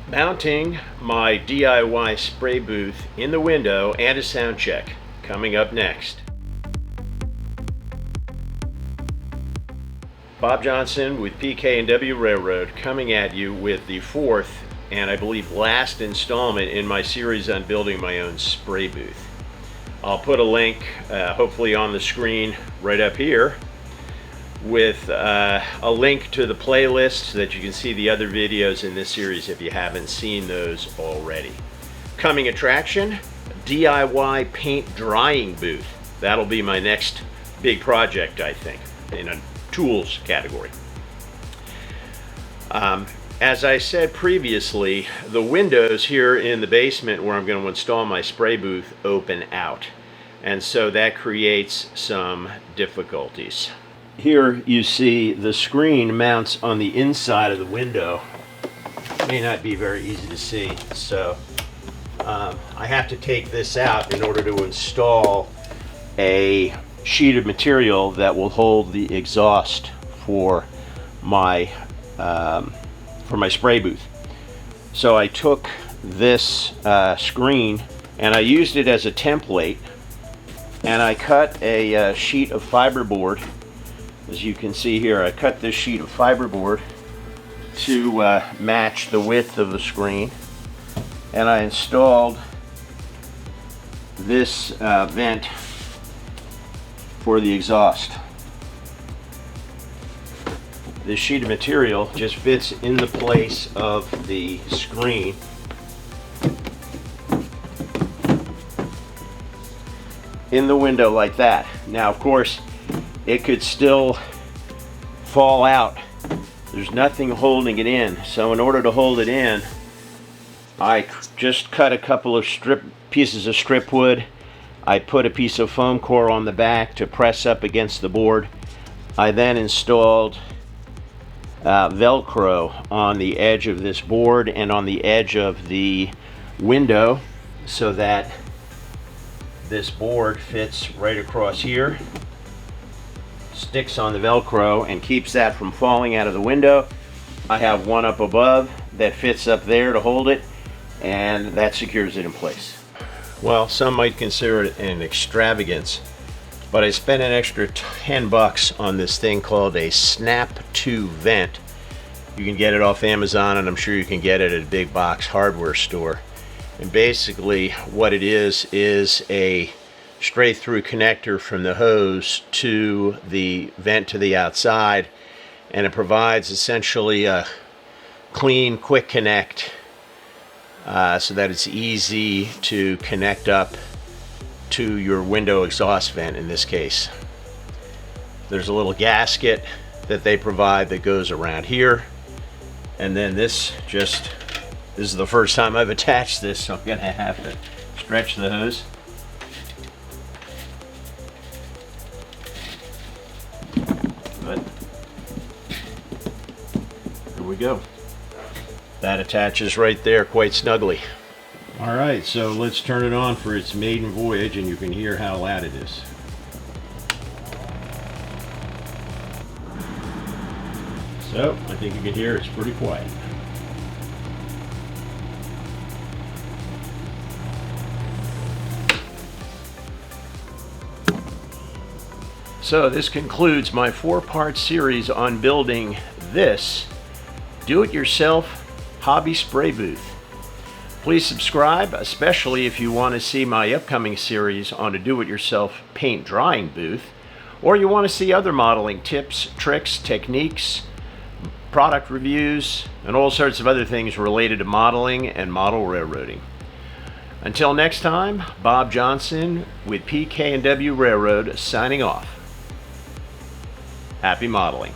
Mounting my DIY spray booth in the window and a sound check coming up next. Bob Johnson with PK&W Railroad coming at you with the fourth and I believe last installment in my series on building my own spray booth. I'll put a link hopefully on the screen right up here with a link to the playlist so that you can see the other videos in this series if you haven't seen those already. Coming attraction, DIY paint drying booth. That'll be my next big project, I think, in a tools category. As I said previously, the windows here in the basement where I'm going to install my spray booth open out, and so that creates some difficulties. Here you see the screen mounts on the inside of the window. May not be very easy to see, so I have to take this out in order to install a sheet of material that will hold the exhaust for my spray booth. So I took this screen and I used it as a template, and I cut a sheet of fiberboard. As you can see here, I cut this sheet of fiberboard to match the width of the screen, and I installed this vent for the exhaust. This sheet of material just fits in the place of the screen. In the window like that. Now, of course, it could still fall out. There's nothing holding it in. So in order to hold it in, I just cut a couple of pieces of strip wood. I put a piece of foam core on the back to press up against the board. I then installed Velcro on the edge of this board and on the edge of the window so that this board fits right across here, sticks on the Velcro and keeps that from falling out of the window. I have one up above that fits up there to hold it, and that secures it in place. Well, some might consider it an extravagance, but I spent an extra 10 bucks on this thing called a Snap 2 vent. You can get it off Amazon, and I'm sure you can get it at a big box hardware store. And basically what it is a straight through connector from the hose to the vent to the outside, and it provides essentially a clean, quick connect so that it's easy to connect up to your window exhaust vent in this case. There's a little gasket that they provide that goes around here, and then this is the first time I've attached this, so I'm going to have to stretch the hose. But there we go. That attaches right there quite snugly. Alright, so let's turn it on for its maiden voyage, and you can hear how loud it is. So, I think you can hear it's pretty quiet. So this concludes my 4-part series on building this do-it-yourself hobby spray booth. Please subscribe, especially if you want to see my upcoming series on a do-it-yourself paint drying booth, or you want to see other modeling tips, tricks, techniques, product reviews, and all sorts of other things related to modeling and model railroading. Until next time, Bob Johnson with PK&W Railroad signing off. Happy modeling.